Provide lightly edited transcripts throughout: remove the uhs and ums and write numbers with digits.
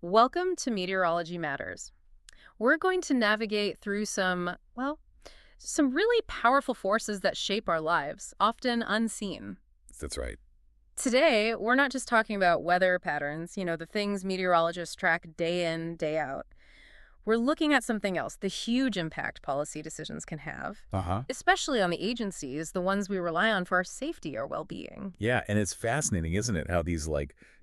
Welcome to Meteorology Matters. We're going to navigate through some really powerful forces that shape our lives, often unseen. That's right. Today, we're not just talking about weather patterns, the things meteorologists track day in, day out. We're looking at something else, the huge impact policy decisions can have, Uh-huh. especially on the agencies, the ones we rely on for our safety or well-being. Yeah, and it's fascinating, isn't it, how these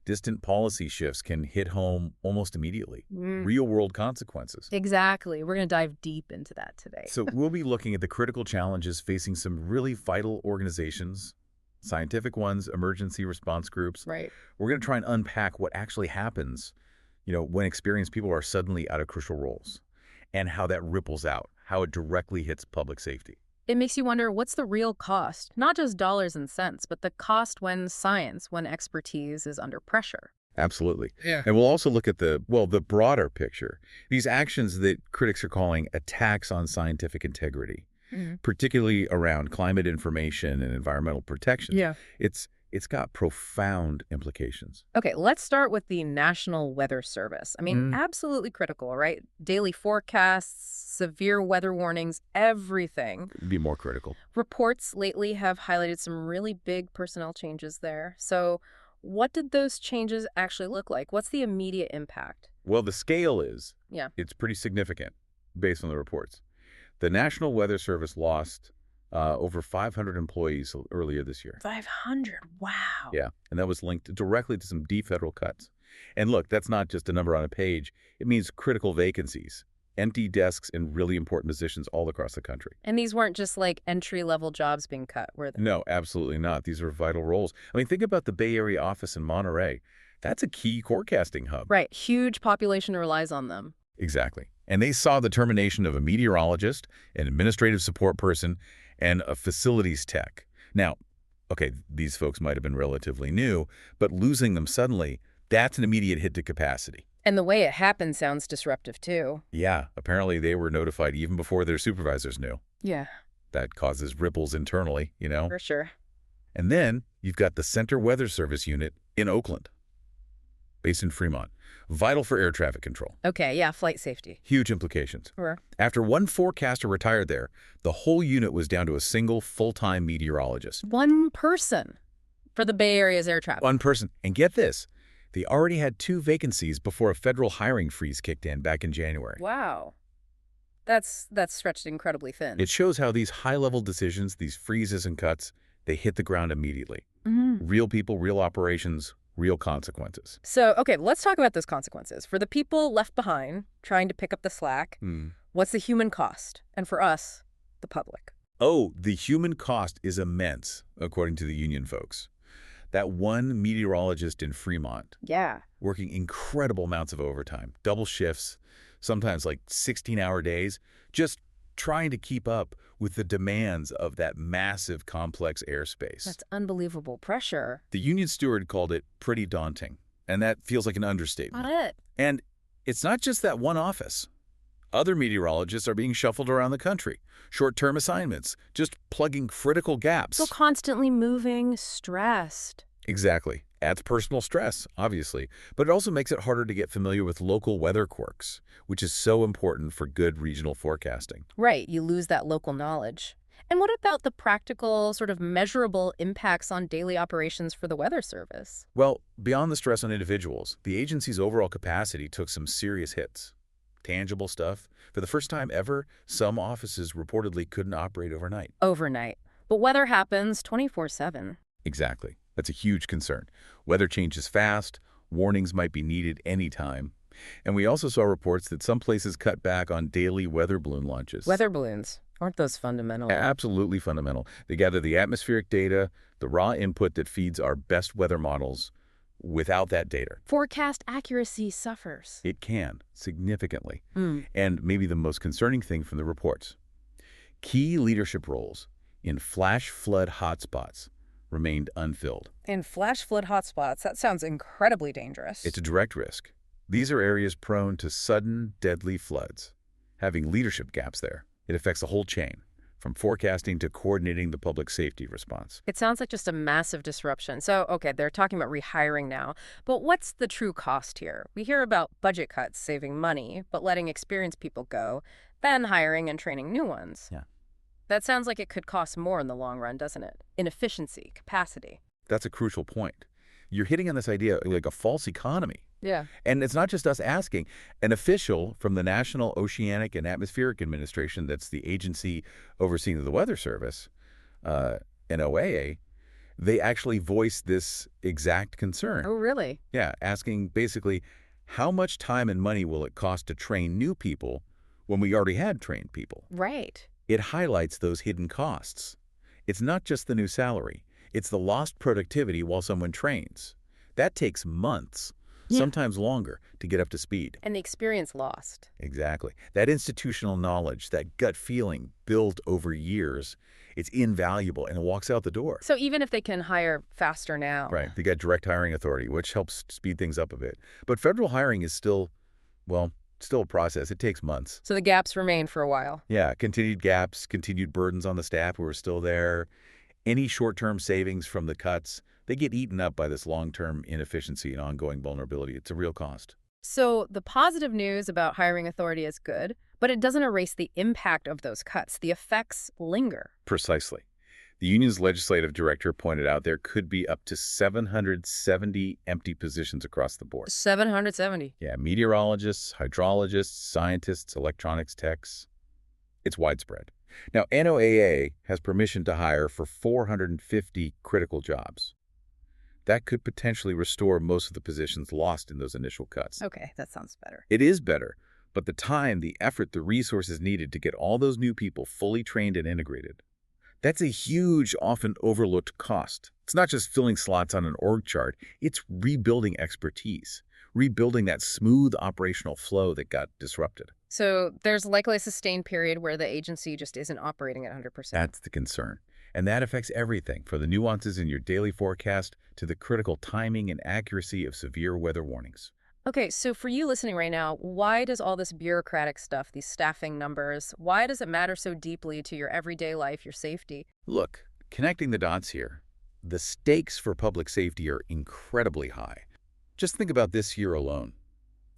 distant policy shifts can hit home almost immediately. Real-world consequences. Exactly. We're going to dive deep into that today. So we'll be looking at the critical challenges facing some really vital organizations, scientific ones, emergency response groups. Right. We're going to try and unpack what actually happens, when experienced people are suddenly out of crucial roles, and how that ripples out, how it directly hits public safety. It makes you wonder, what's the real cost? Not just dollars and cents, but the cost when expertise is under pressure. Absolutely. Yeah. And we'll also look at the broader picture. These actions that critics are calling attacks on scientific integrity, particularly around climate information and environmental protection. Yeah. It's got profound implications. Okay, let's start with the National Weather Service. Absolutely critical, right? Daily forecasts, severe weather warnings, everything. Be more critical. Reports lately have highlighted some really big personnel changes there. So what did those changes actually look like? What's the immediate impact? Well, the scale is, Yeah. it's pretty significant based on the reports. The National Weather Service lost over 500 employees earlier this year. 500, wow. Yeah, and that was linked directly to some deep federal cuts. And look, that's not just a number on a page. It means critical vacancies, empty desks in really important positions all across the country. And these weren't just like entry-level jobs being cut, were they? No, absolutely not. These are vital roles. Think about the Bay Area office in Monterey. That's a key forecasting hub. Right, huge population relies on them. Exactly. And they saw the termination of a meteorologist, an administrative support person, and a facilities tech. Now, okay, these folks might have been relatively new, but losing them suddenly, that's an immediate hit to capacity. And the way it happened sounds disruptive, too. Yeah, apparently they were notified even before their supervisors knew. Yeah. That causes ripples internally, For sure. And then you've got the Center Weather Service unit in Oakland, based in Fremont. Vital for air traffic control. Okay, yeah, flight safety. Huge implications. Sure. After one forecaster retired there, the whole unit was down to a single full-time meteorologist. One person for the Bay Area's air traffic. One person. And get this, they already had 2 vacancies before a federal hiring freeze kicked in back in January. Wow. That's stretched incredibly thin. It shows how these high-level decisions, these freezes and cuts, they hit the ground immediately. Real people, real operations, real consequences. So, okay, let's talk about those consequences. For the people left behind, trying to pick up the slack, what's the human cost? And for us, the public. Oh, the human cost is immense, according to the union folks. That one meteorologist in Fremont, Yeah. working incredible amounts of overtime, double shifts, sometimes 16-hour days, just trying to keep up with the demands of that massive, complex airspace. That's unbelievable pressure. The union steward called it pretty daunting, and that feels like an understatement. Not it. And it's not just that one office. Other meteorologists are being shuffled around the country. Short-term assignments, just plugging critical gaps. So constantly moving, stressed. Exactly. Adds personal stress, obviously, but it also makes it harder to get familiar with local weather quirks, which is so important for good regional forecasting. Right, you lose that local knowledge. And what about the practical, sort of measurable impacts on daily operations for the Weather Service? Well, beyond the stress on individuals, the agency's overall capacity took some serious hits. Tangible stuff. For the first time ever, some offices reportedly couldn't operate overnight. Overnight. But weather happens 24/7. Exactly. That's a huge concern. Weather changes fast. Warnings might be needed anytime. And we also saw reports that some places cut back on daily weather balloon launches. Weather balloons. Aren't those fundamental? Absolutely fundamental. They gather the atmospheric data, the raw input that feeds our best weather models. Without that data, Forecast accuracy suffers. it can, significantly. And maybe the most concerning thing from the reports, key leadership roles in flash flood hotspots remained unfilled. In flash flood hotspots, that sounds incredibly dangerous. It's a direct risk. These are areas prone to sudden, deadly floods. Having leadership gaps there, it affects the whole chain, from forecasting to coordinating the public safety response. It sounds like just a massive disruption. So, okay, they're talking about rehiring now, but what's the true cost here? We hear about budget cuts saving money, but letting experienced people go, then hiring and training new ones. Yeah. That sounds like it could cost more in the long run, doesn't it? Inefficiency, capacity. That's a crucial point. You're hitting on this idea like a false economy. Yeah. And it's not just us asking. An official from the National Oceanic and Atmospheric Administration, that's the agency overseeing the Weather Service, NOAA, they actually voiced this exact concern. Oh, really? Yeah, asking basically, how much time and money will it cost to train new people when we already had trained people? Right. It highlights those hidden costs. It's not just the new salary. It's the lost productivity while someone trains. That takes months, sometimes longer, to get up to speed. And the experience lost. Exactly. That institutional knowledge, that gut feeling built over years, it's invaluable and it walks out the door. So even if they can hire faster now. Right. They got direct hiring authority, which helps speed things up a bit. But federal hiring is still, well, still a process. It takes months. So the gaps remain for a while. Yeah. Continued gaps, continued burdens on the staff who are still there. Any short-term savings from the cuts, they get eaten up by this long-term inefficiency and ongoing vulnerability. It's a real cost. So the positive news about hiring authority is good, but it doesn't erase the impact of those cuts. The effects linger. Precisely. The union's legislative director pointed out there could be up to 770 empty positions across the board. 770. Yeah, meteorologists, hydrologists, scientists, electronics techs. It's widespread. Now, NOAA has permission to hire for 450 critical jobs. That could potentially restore most of the positions lost in those initial cuts. Okay, that sounds better. It is better, but the time, the effort, the resources needed to get all those new people fully trained and integrated, that's a huge, often overlooked cost. It's not just filling slots on an org chart, it's rebuilding expertise, rebuilding that smooth operational flow that got disrupted. So there's likely a sustained period where the agency just isn't operating at 100%. That's the concern. And that affects everything, from the nuances in your daily forecast to the critical timing and accuracy of severe weather warnings. Okay, so for you listening right now, why does all this bureaucratic stuff, these staffing numbers, why does it matter so deeply to your everyday life, your safety? Look, connecting the dots here, the stakes for public safety are incredibly high. Just think about this year alone.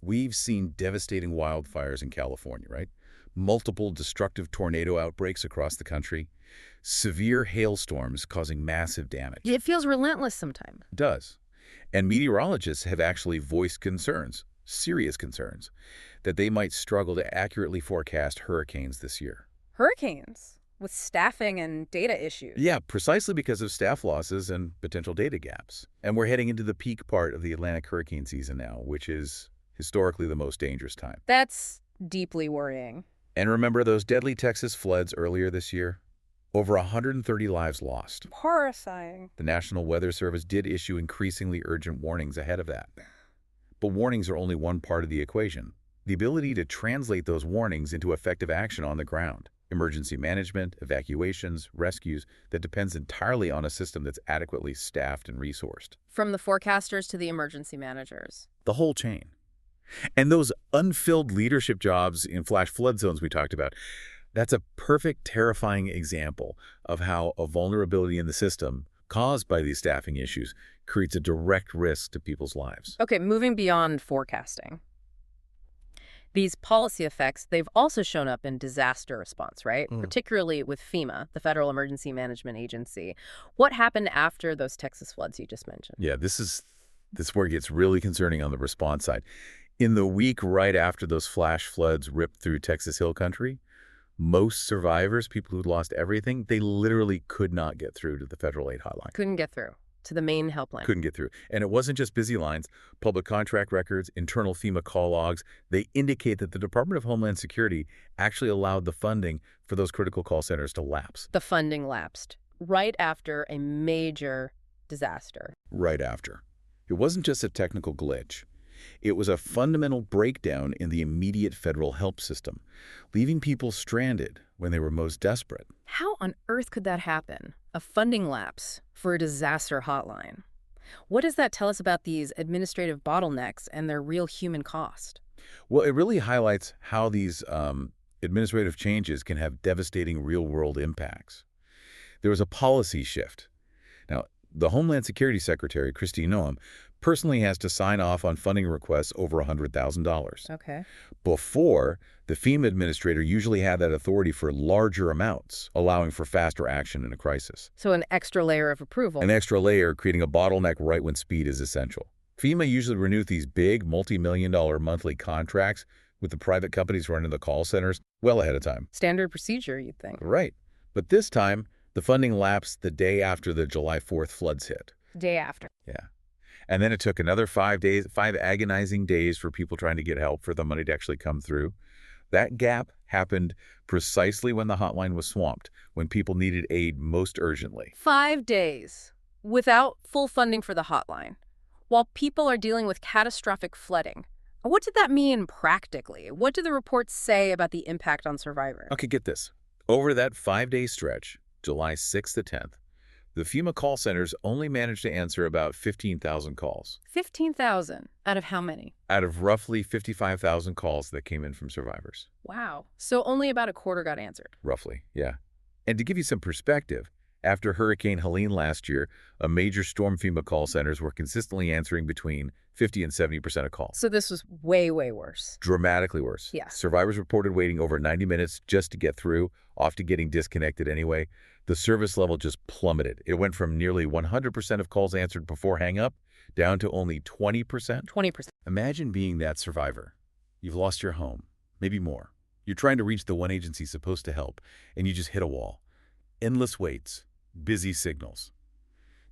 We've seen devastating wildfires in California, right? Multiple destructive tornado outbreaks across the country, severe hailstorms causing massive damage. It feels relentless sometimes. It does. And meteorologists have actually voiced concerns, serious concerns, that they might struggle to accurately forecast hurricanes this year. Hurricanes with staffing and data issues. Yeah, precisely because of staff losses and potential data gaps. And we're heading into the peak part of the Atlantic hurricane season now, which is historically the most dangerous time. That's deeply worrying. And remember those deadly Texas floods earlier this year? Over 130 lives lost. Horrifying. The National Weather Service did issue increasingly urgent warnings ahead of that. But warnings are only one part of the equation. The ability to translate those warnings into effective action on the ground, emergency management, evacuations, rescues, that depends entirely on a system that's adequately staffed and resourced. From the forecasters to the emergency managers. The whole chain. And those unfilled leadership jobs in flash flood zones we talked about, that's a perfect, terrifying example of how a vulnerability in the system caused by these staffing issues creates a direct risk to people's lives. Okay, moving beyond forecasting. These policy effects, they've also shown up in disaster response, right? Particularly with FEMA, the Federal Emergency Management Agency. What happened after those Texas floods you just mentioned? Yeah, this is where it gets really concerning on the response side. In the week right after those flash floods ripped through Texas Hill Country, most survivors, people who'd lost everything, they literally could not get through to the federal aid hotline. Couldn't get through to the main helpline. Couldn't get through. And it wasn't just busy lines. Public contract records, internal FEMA call logs, they indicate that the Department of Homeland Security actually allowed the funding for those critical call centers to lapse. The funding lapsed right after a major disaster. Right after. It wasn't just a technical glitch. It was a fundamental breakdown in the immediate federal help system, leaving people stranded when they were most desperate. How on earth could that happen? A funding lapse for a disaster hotline. What does that tell us about these administrative bottlenecks and their real human cost? Well, it really highlights how these administrative changes can have devastating real-world impacts. There was a policy shift. Now, the Homeland Security Secretary, Kristi Noem, personally has to sign off on funding requests over $100,000. Okay. Before, the FEMA administrator usually had that authority for larger amounts, allowing for faster action in a crisis. So an extra layer of approval. An extra layer creating a bottleneck right when speed is essential. FEMA usually renews these big, multi-million-dollar monthly contracts with the private companies running the call centers well ahead of time. Standard procedure, you'd think. Right. But this time, the funding lapsed the day after the July 4th floods hit. Day after. Yeah. And then it took another 5 agonizing days for people trying to get help for the money to actually come through. That gap happened precisely when the hotline was swamped, when people needed aid most urgently. 5 days without full funding for the hotline, while people are dealing with catastrophic flooding. What did that mean practically? What did the reports say about the impact on survivors? Okay, get this. Over that 5-day stretch, July 6th to 10th, the FEMA call centers only managed to answer about 15,000 calls. 15,000 out of how many? Out of roughly 55,000 calls that came in from survivors. Wow. So only about a quarter got answered. Roughly, yeah. And to give you some perspective, after Hurricane Helene last year, a major storm FEMA call centers were consistently answering between 50 and 70% of calls. So this was way, way worse. Dramatically worse. Yeah. Survivors reported waiting over 90 minutes just to get through, often getting disconnected anyway. The service level just plummeted. It went from nearly 100% of calls answered before hang-up down to only 20%. 20%. Imagine being that survivor. You've lost your home, maybe more. You're trying to reach the one agency supposed to help, and you just hit a wall. Endless waits, busy signals.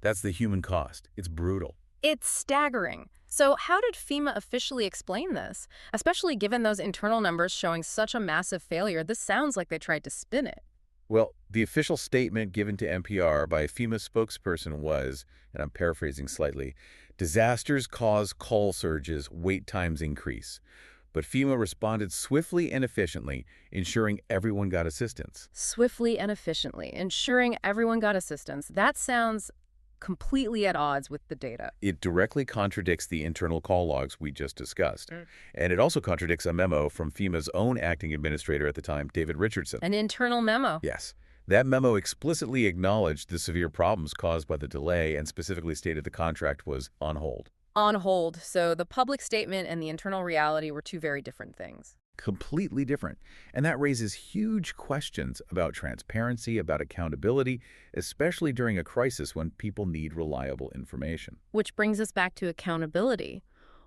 That's the human cost. It's brutal. It's staggering. So how did FEMA officially explain this? Especially given those internal numbers showing such a massive failure, this sounds like they tried to spin it. Well, the official statement given to NPR by a FEMA spokesperson was, and I'm paraphrasing slightly, disasters cause call surges, wait times increase. But FEMA responded swiftly and efficiently, ensuring everyone got assistance. Swiftly and efficiently, ensuring everyone got assistance. That sounds completely at odds with the data. It directly contradicts the internal call logs we just discussed. And it also contradicts a memo from FEMA's own acting administrator at the time, David Richardson. An internal memo. Yes. That memo explicitly acknowledged the severe problems caused by the delay and specifically stated the contract was on hold. On hold. So the public statement and the internal reality were two very different things. Completely different. And that raises huge questions about transparency, about accountability, especially during a crisis when people need reliable information. Which brings us back to accountability.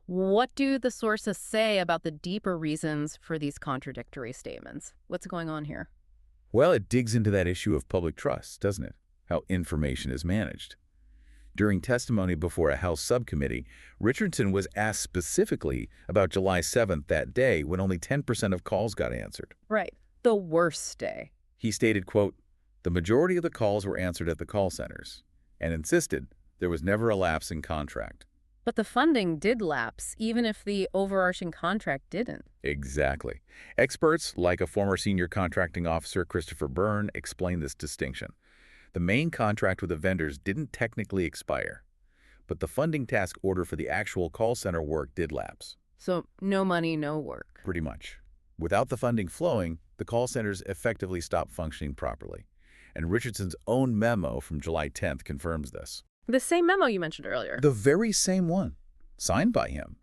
What do the sources say about the deeper reasons for these contradictory statements? What's going on here? Well, it digs into that issue of public trust, doesn't it? How information is managed. During testimony before a House subcommittee, Richardson was asked specifically about July 7th, that day, when only 10% of calls got answered. Right. The worst day. He stated, quote, "The majority of the calls were answered at the call centers," and insisted there was never a lapse in contract. But the funding did lapse, even if the overarching contract didn't. Exactly. Experts, like a former senior contracting officer, Christopher Byrne, explain this distinction. The main contract with the vendors didn't technically expire, but the funding task order for the actual call center work did lapse. So no money, no work. Pretty much. Without the funding flowing, the call centers effectively stopped functioning properly. And Richardson's own memo from July 10th confirms this. The same memo you mentioned earlier. The very same one, signed by him.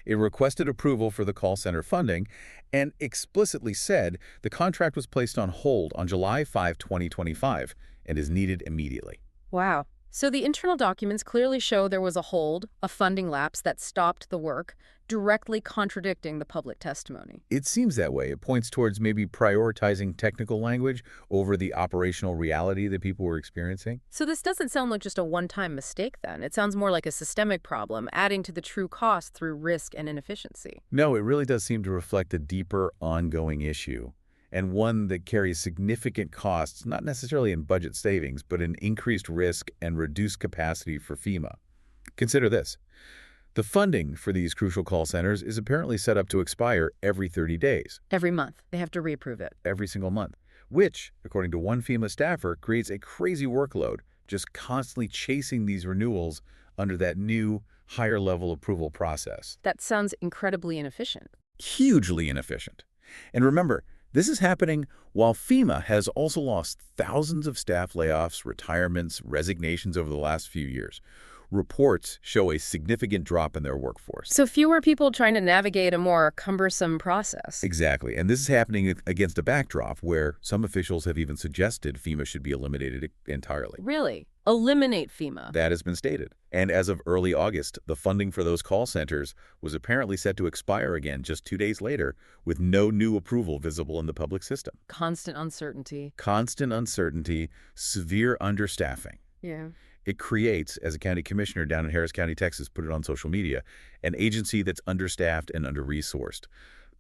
It requested approval for the call center funding and explicitly said the contract was placed on hold on July 5, 2025 and is needed immediately. Wow. So the internal documents clearly show there was a hold, a funding lapse that stopped the work, directly contradicting the public testimony. It seems that way. It points towards maybe prioritizing technical language over the operational reality that people were experiencing. So this doesn't sound like just a one-time mistake then. It sounds more like a systemic problem, adding to the true cost through risk and inefficiency. No, it really does seem to reflect a deeper, ongoing issue, and one that carries significant costs, not necessarily in budget savings, but in increased risk and reduced capacity for FEMA. Consider this. The funding for these crucial call centers is apparently set up to expire every 30 days. Every month. They have to reapprove it. Every single month, which, according to one FEMA staffer, creates a crazy workload, just constantly chasing these renewals under that new, higher-level approval process. That sounds incredibly inefficient. Hugely inefficient. And remember, This is happening while FEMA has also lost thousands of staff layoffs, retirements, resignations over the last few years. Reports show a significant drop in their workforce. So fewer people trying to navigate a more cumbersome process. Exactly. And this is happening against a backdrop where some officials have even suggested FEMA should be eliminated entirely. Really? Eliminate FEMA? That has been stated. And as of early August, the funding for those call centers was apparently set to expire again just 2 days later, with no new approval visible in the public system. Constant uncertainty. Constant uncertainty, severe understaffing. Yeah. It creates, as a county commissioner down in Harris County, Texas, put it on social media, an agency that's understaffed and under-resourced.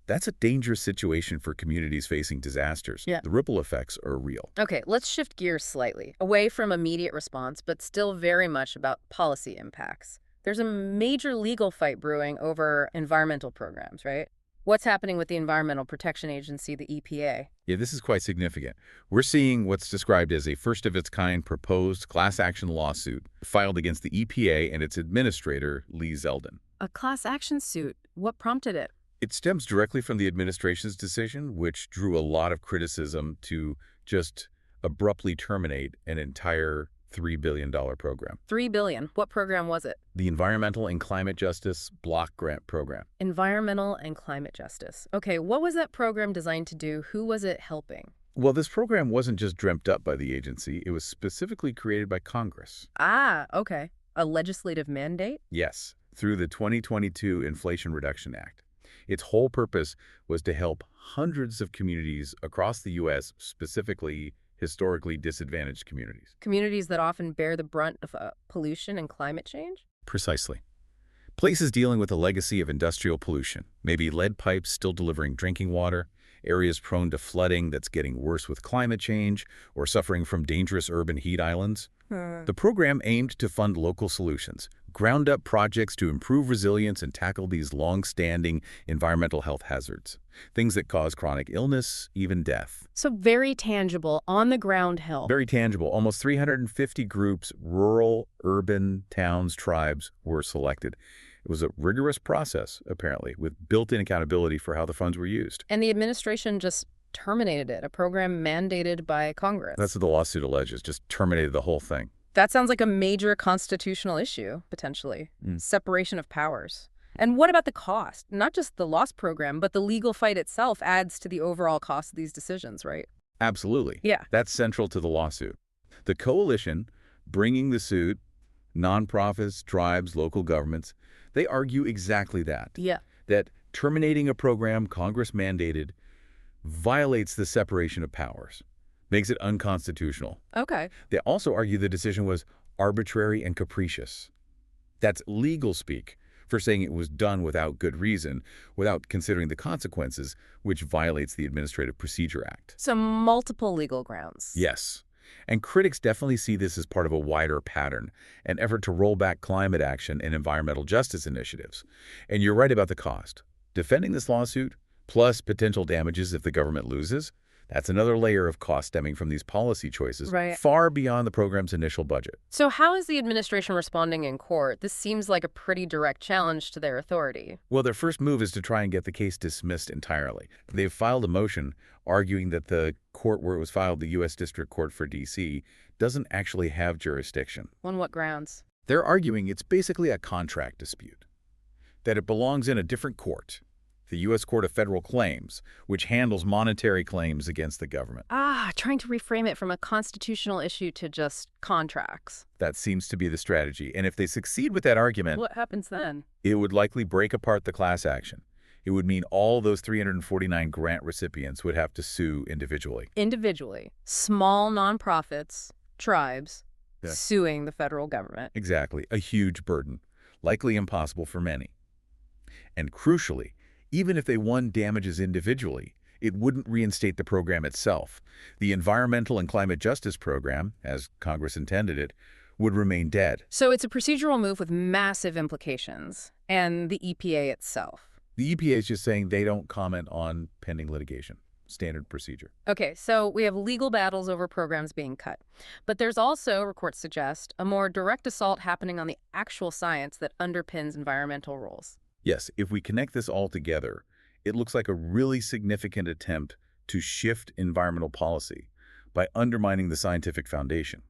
That's a dangerous situation for communities facing disasters. Yeah. The ripple effects are real. Okay, let's shift gears slightly, away from immediate response, but still very much about policy impacts. There's a major legal fight brewing over environmental programs, right? What's happening with the Environmental Protection Agency, the EPA? Yeah, this is quite significant. We're seeing what's described as a first-of-its-kind proposed class action lawsuit filed against the EPA and its administrator, Lee Zeldin. A class action suit? What prompted it? It stems directly from the administration's decision, which drew a lot of criticism to just abruptly terminate an entire $3 billion program. $3 billion. What program was it? The Environmental and Climate Justice Block Grant Program. Environmental and Climate Justice. Okay, what was that program designed to do? Who was it helping? Well, this program wasn't just dreamt up by the agency. It was specifically created by Congress. Ah, okay. A legislative mandate? Yes, through the 2022 Inflation Reduction Act. Its whole purpose was to help hundreds of communities across the U.S., specifically historically disadvantaged communities. Communities that often bear the brunt of pollution and climate change? Precisely. Places dealing with a legacy of industrial pollution, maybe lead pipes still delivering drinking water, areas prone to flooding that's getting worse with climate change, or suffering from dangerous urban heat islands. The program aimed to fund local solutions, ground-up projects to improve resilience and tackle these long-standing environmental health hazards, things that cause chronic illness, even death. So very tangible, on-the-ground help. Very tangible. Almost 350 groups, rural, urban, towns, tribes, were selected. It was a rigorous process, apparently, with built-in accountability for how the funds were used. And the administration just terminated it, a program mandated by Congress. That's what the lawsuit alleges, just terminated the whole thing. That sounds like a major constitutional issue, potentially. Separation of powers. And what about the cost? Not just the loss program, but the legal fight itself adds to the overall cost of these decisions, right? Absolutely. Yeah. That's central to the lawsuit. The coalition bringing the suit, nonprofits, tribes, local governments, they argue exactly that. Yeah. That terminating a program Congress mandated violates the separation of powers, makes it unconstitutional. Okay. They also argue the decision was arbitrary and capricious. That's legal speak for saying it was done without good reason, without considering the consequences, which violates the Administrative Procedure Act. So multiple legal grounds. Yes. And critics definitely see this as part of a wider pattern, an effort to roll back climate action and environmental justice initiatives. And you're right about the cost. Defending this lawsuit, plus potential damages if the government loses, that's another layer of cost stemming from these policy choices, Right. far beyond the program's initial budget. So how is the administration responding in court? This seems like a pretty direct challenge to their authority. Well, their first move is to try and get the case dismissed entirely. They've filed a motion arguing that the court where it was filed, the U.S. District Court for D.C., doesn't actually have jurisdiction. On what grounds? They're arguing it's basically a contract dispute, that it belongs in a different court, the U.S. Court of Federal Claims, which handles monetary claims against the government. Trying to reframe it from a constitutional issue to just contracts. That seems to be the strategy. And if they succeed with that argument, What happens then? it would likely break apart the class action. It would mean all those 349 grant recipients would have to sue individually. Individually. Small nonprofits, tribes, Yeah. suing the federal government. Exactly. A huge burden, likely impossible for many. And crucially, even if they won damages individually, it wouldn't reinstate the program itself. The Environmental and Climate Justice Program, as Congress intended it, would remain dead. So it's a procedural move with massive implications. And the EPA itself. The EPA is just saying they don't comment on pending litigation. Standard procedure. Okay, so we have legal battles over programs being cut. But there's also, reports suggest, a more direct assault happening on the actual science that underpins environmental rules. Yes, if we connect this all together, it looks like a really significant attempt to shift environmental policy by undermining the scientific foundation.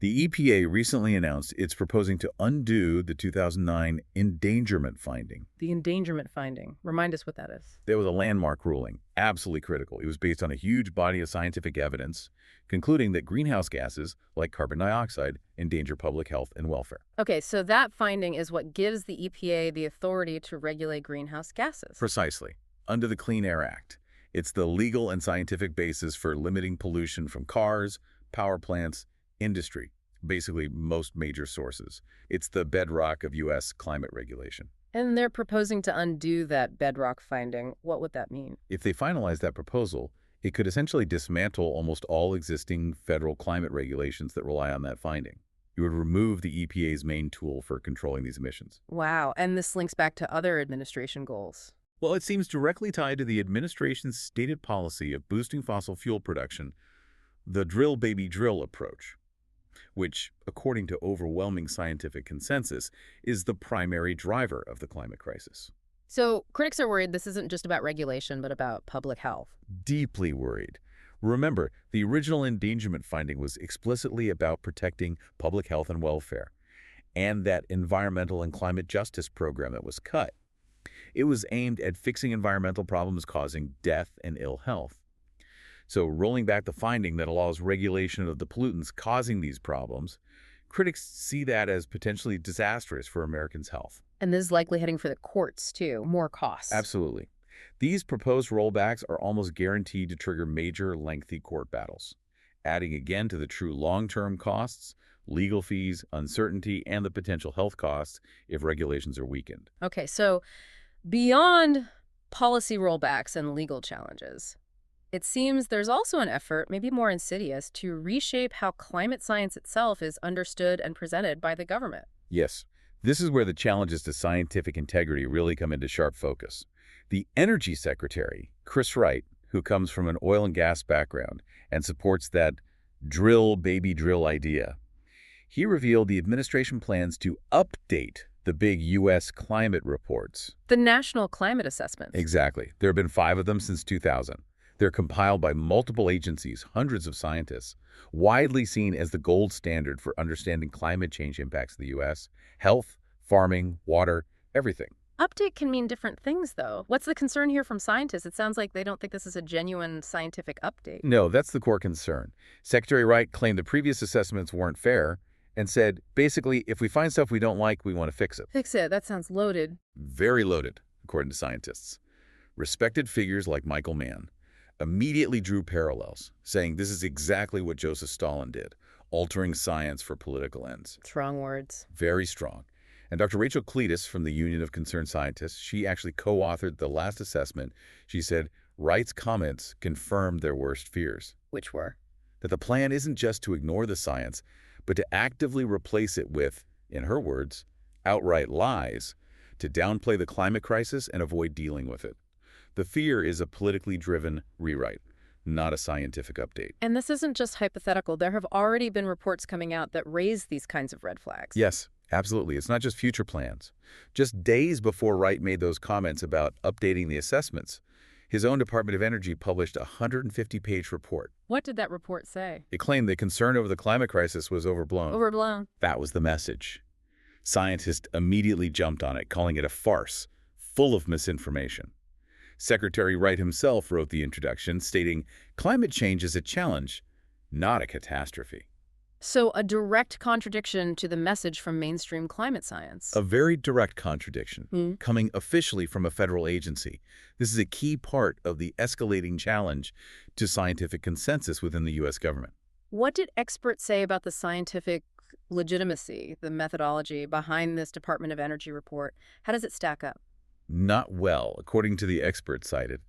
The EPA recently announced it's proposing to undo the 2009 endangerment finding. The endangerment finding. Remind us what that is. There was a landmark ruling, absolutely critical. It was based on a huge body of scientific evidence, concluding that greenhouse gases, like carbon dioxide, endanger public health and welfare. Okay, so that finding is what gives the EPA the authority to regulate greenhouse gases. Precisely. Under the Clean Air Act, it's the legal and scientific basis for limiting pollution from cars, power plants, industry, basically most major sources. It's the bedrock of U.S. climate regulation. And they're proposing to undo that bedrock finding. What would that mean? If they finalize that proposal, it could essentially dismantle almost all existing federal climate regulations that rely on that finding. It would remove the EPA's main tool for controlling these emissions. Wow, and this links back to other administration goals. Well, it seems directly tied to the administration's stated policy of boosting fossil fuel production, the drill baby drill approach, which, according to overwhelming scientific consensus, is the primary driver of the climate crisis. So critics are worried this isn't just about regulation, but about public health. Deeply worried. Remember, the original endangerment finding was explicitly about protecting public health and welfare, and that environmental and climate justice program that was cut. It was aimed at fixing environmental problems causing death and ill health. So rolling back the finding that allows regulation of the pollutants causing these problems, critics see that as potentially disastrous for Americans' health. And this is likely heading for the courts, too. More costs. Absolutely. These proposed rollbacks are almost guaranteed to trigger major, lengthy court battles, adding again to the true long-term costs, legal fees, uncertainty, and the potential health costs if regulations are weakened. Okay, so beyond policy rollbacks and legal challenges, it seems there's also an effort, maybe more insidious, to reshape how climate science itself is understood and presented by the government. Yes, this is where the challenges to scientific integrity really come into sharp focus. The Energy Secretary, Chris Wright, who comes from an oil and gas background and supports that drill baby drill idea, he revealed the administration plans to update the big U.S. climate reports. The National Climate Assessments. Exactly. There have been 5 of them since 2000. They're compiled by multiple agencies, hundreds of scientists, widely seen as the gold standard for understanding climate change impacts of the U.S., health, farming, water, everything. Update can mean different things, though. What's the concern here from scientists? It sounds like they don't think this is a genuine scientific update. No, that's the core concern. Secretary Wright claimed the previous assessments weren't fair and said, basically, if we find stuff we don't like, we want to fix it. Fix it. That sounds loaded. Very loaded, according to scientists. Respected figures like Michael Mann immediately drew parallels, saying this is exactly what Joseph Stalin did, altering science for political ends. Strong words. Very strong. And Dr. Rachel Cletus from the Union of Concerned Scientists, she actually co-authored the last assessment. She said Wright's comments confirmed their worst fears. Which were? That the plan isn't just to ignore the science, but to actively replace it with, in her words, outright lies, to downplay the climate crisis and avoid dealing with it. The fear is a politically driven rewrite, not a scientific update. And this isn't just hypothetical. There have already been reports coming out that raise these kinds of red flags. Yes, absolutely. It's not just future plans. Just days before Wright made those comments about updating the assessments, his own Department of Energy published a 150-page report. What did that report say? It claimed the concern over the climate crisis was overblown. Overblown. That was the message. Scientists immediately jumped on it, calling it a farce, full of misinformation. Secretary Wright himself wrote the introduction, stating, climate change is a challenge, not a catastrophe. So a direct contradiction to the message from mainstream climate science. A very direct contradiction, coming officially from a federal agency. This is a key part of the escalating challenge to scientific consensus within the U.S. government. What did experts say about the scientific legitimacy, the methodology behind this Department of Energy report? How does it stack up? Not well, according to the experts cited.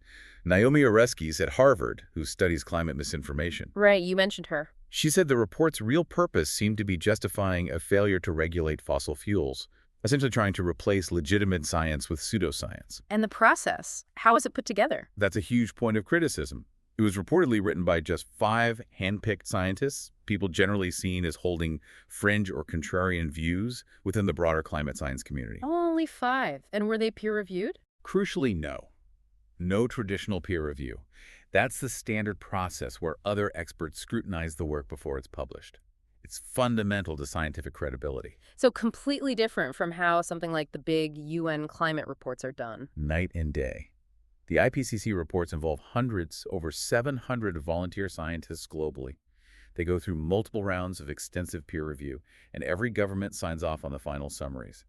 Naomi Oreskes at Harvard, who studies climate misinformation. Right, you mentioned her. She said the report's real purpose seemed to be justifying a failure to regulate fossil fuels, essentially trying to replace legitimate science with pseudoscience. And the process, how is it put together? That's a huge point of criticism. It was reportedly written by just 5 hand-picked scientists, people generally seen as holding fringe or contrarian views within the broader climate science community. Oh, only 5. And were they peer-reviewed? Crucially, no. No traditional peer review. That's the standard process where other experts scrutinize the work before it's published. It's fundamental to scientific credibility. So completely different from how something like the big UN climate reports are done. Night and day. The IPCC reports involve hundreds, over 700 volunteer scientists globally. They go through multiple rounds of extensive peer review, and every government signs off on the final summaries.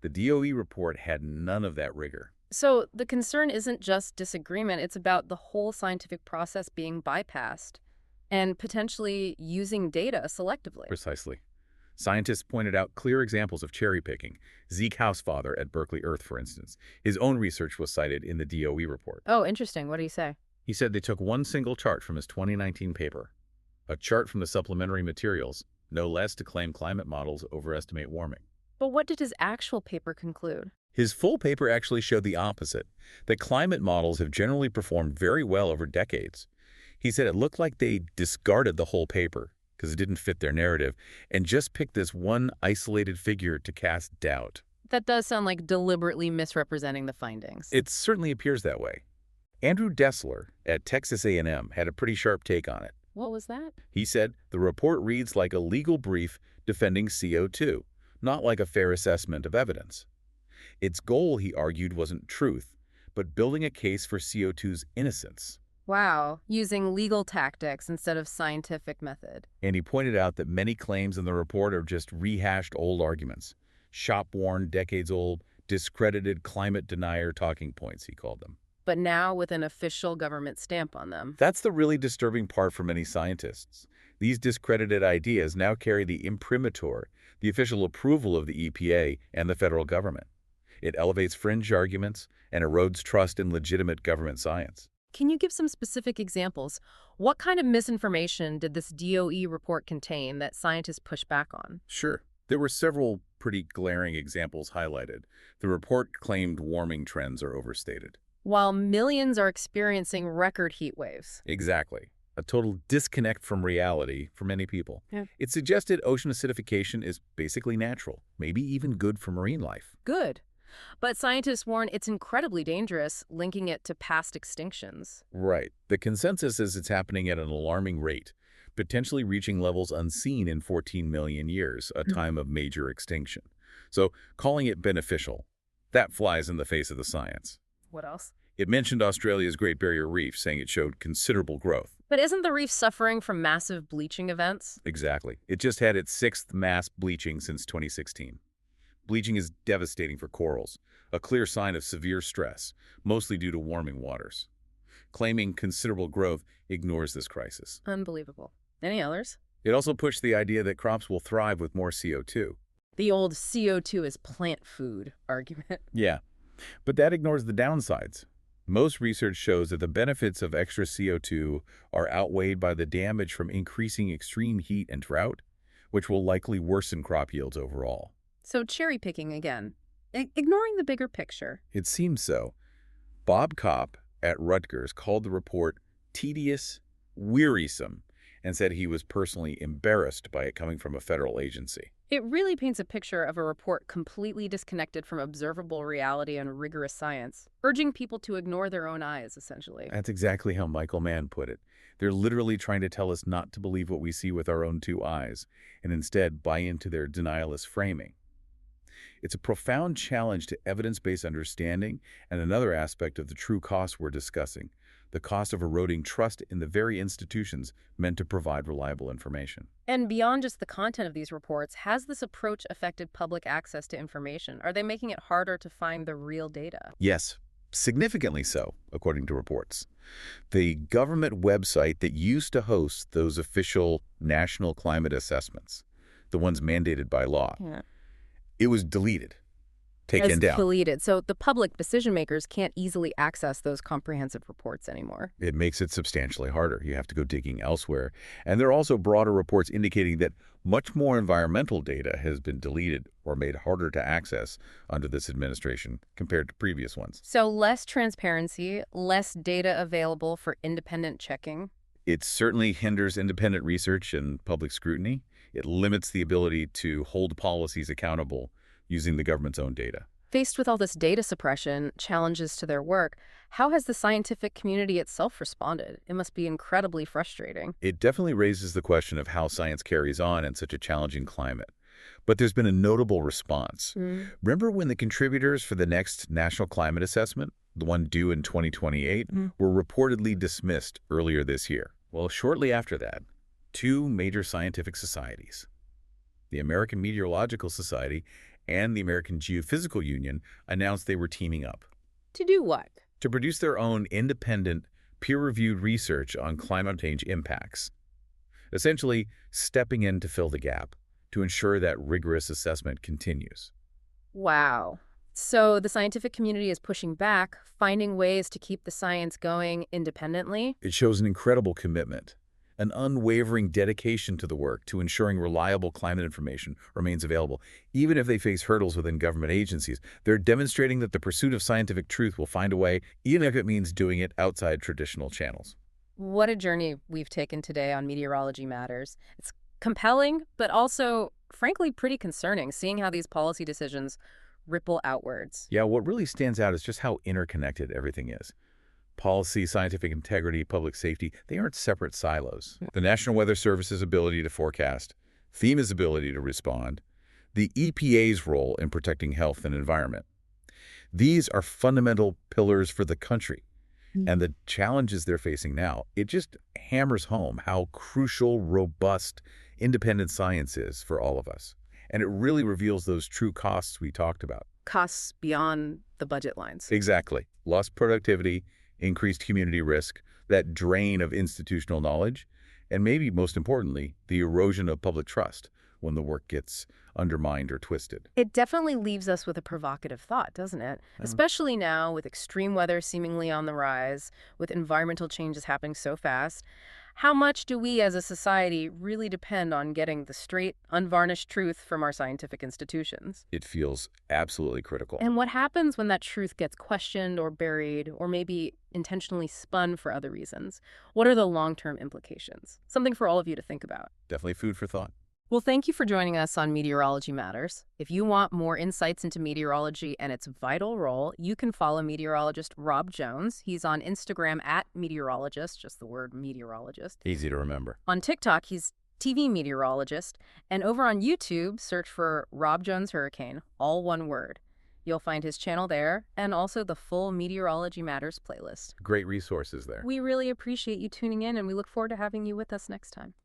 The DOE report had none of that rigor. So the concern isn't just disagreement, it's about the whole scientific process being bypassed and potentially using data selectively. Precisely. Scientists pointed out clear examples of cherry-picking. Zeke Housefather at Berkeley Earth, for instance. His own research was cited in the DOE report. Oh, interesting. What do you say? He said they took one single chart from his 2019 paper, a chart from the supplementary materials, no less, to claim climate models overestimate warming. But what did his actual paper conclude? His full paper actually showed the opposite, that climate models have generally performed very well over decades. He said it looked like they discarded the whole paper because it didn't fit their narrative, and just picked this one isolated figure to cast doubt. That does sound like deliberately misrepresenting the findings. It certainly appears that way. Andrew Dessler at Texas A&M had a pretty sharp take on it. What was that? He said, the report reads like a legal brief defending CO2, not like a fair assessment of evidence. Its goal, he argued, wasn't truth, but building a case for CO2's innocence. Wow, using legal tactics instead of scientific method. And he pointed out that many claims in the report are just rehashed old arguments, shop-worn, decades-old, discredited climate denier talking points, he called them. But now with an official government stamp on them. That's the really disturbing part for many scientists. These discredited ideas now carry the imprimatur, the official approval of the EPA and the federal government. It elevates fringe arguments and erodes trust in legitimate government science. Can you give some specific examples? What kind of misinformation did this DOE report contain that scientists push back on? Sure. There were several pretty glaring examples highlighted. The report claimed warming trends are overstated. While millions are experiencing record heat waves. Exactly. A total disconnect from reality for many people. Yeah. It suggested ocean acidification is basically natural, maybe even good for marine life. Good. But scientists warn it's incredibly dangerous, linking it to past extinctions. Right. The consensus is it's happening at an alarming rate, potentially reaching levels unseen in 14 million years, a time of major extinction. So calling it beneficial, that flies in the face of the science. What else? It mentioned Australia's Great Barrier Reef, saying it showed considerable growth. But isn't the reef suffering from massive bleaching events? Exactly. It just had its 6th mass bleaching since 2016. Bleaching is devastating for corals, a clear sign of severe stress, mostly due to warming waters. Claiming considerable growth ignores this crisis. Unbelievable. Any others? It also pushed the idea that crops will thrive with more CO2. The old CO2 is plant food argument. Yeah, but that ignores the downsides. Most research shows that the benefits of extra CO2 are outweighed by the damage from increasing extreme heat and drought, which will likely worsen crop yields overall. So cherry-picking again, ignoring the bigger picture. It seems so. Bob Kopp at Rutgers called the report tedious, wearisome, and said he was personally embarrassed by it coming from a federal agency. It really paints a picture of a report completely disconnected from observable reality and rigorous science, urging people to ignore their own eyes, essentially. That's exactly how Michael Mann put it. They're literally trying to tell us not to believe what we see with our own two eyes, and instead buy into their denialist framing. It's a profound challenge to evidence-based understanding and another aspect of the true cost we're discussing, the cost of eroding trust in the very institutions meant to provide reliable information. And beyond just the content of these reports, has this approach affected public access to information? Are they making it harder to find the real data? Yes, significantly so, according to reports. The government website that used to host those official national climate assessments, the ones mandated by law, it was deleted, taken down. Deleted. So the public decision makers can't easily access those comprehensive reports anymore. It makes it substantially harder. You have to go digging elsewhere. And there are also broader reports indicating that much more environmental data has been deleted or made harder to access under this administration compared to previous ones. So less transparency, less data available for independent checking. It certainly hinders independent research and public scrutiny. It limits the ability to hold policies accountable using the government's own data. Faced with all this data suppression, challenges to their work, how has the scientific community itself responded? It must be incredibly frustrating. It definitely raises the question of how science carries on in such a challenging climate. But there's been a notable response. Mm. Remember when the contributors for the next National Climate Assessment, the one due in 2028, were reportedly dismissed earlier this year? Well, shortly after that, two major scientific societies, the American Meteorological Society and the American Geophysical Union, announced they were teaming up To do what? to produce their own independent, peer-reviewed research on climate change impacts, essentially stepping in to fill the gap to ensure that rigorous assessment continues. Wow. So the scientific community is pushing back, finding ways to keep the science going independently? It shows an incredible commitment, an unwavering dedication to the work to ensuring reliable climate information remains available. Even if they face hurdles within government agencies, they're demonstrating that the pursuit of scientific truth will find a way, even if it means doing it outside traditional channels. What a journey we've taken today on Meteorology Matters. It's compelling, but also, frankly, pretty concerning, seeing how these policy decisions ripple outwards. Yeah, what really stands out is just how interconnected everything is. Policy, scientific integrity, public safety, they aren't separate silos. The National Weather Service's ability to forecast, FEMA's ability to respond, the EPA's role in protecting health and environment. These are fundamental pillars for the country. And the challenges they're facing now, it just hammers home how crucial, robust, independent science is for all of us. And it really reveals those true costs we talked about. Costs beyond the budget lines. Exactly. Lost productivity, increased community risk, that drain of institutional knowledge, and maybe most importantly, the erosion of public trust when the work gets undermined or twisted. It definitely leaves us with a provocative thought, doesn't it? Especially now with extreme weather seemingly on the rise, with environmental changes happening so fast. How much do we as a society really depend on getting the straight, unvarnished truth from our scientific institutions? It feels absolutely critical. And what happens when that truth gets questioned or buried or maybe intentionally spun for other reasons? What are the long-term implications? Something for all of you to think about. Definitely food for thought. Well, thank you for joining us on Meteorology Matters. If you want more insights into meteorology and its vital role, you can follow meteorologist Rob Jones. He's on Instagram at Meteorologist, just the word meteorologist. Easy to remember. On TikTok, he's TV Meteorologist. And over on YouTube, search for Rob Jones Hurricane, all one word. You'll find his channel there and also the full Meteorology Matters playlist. Great resources there. We really appreciate you tuning in, and we look forward to having you with us next time.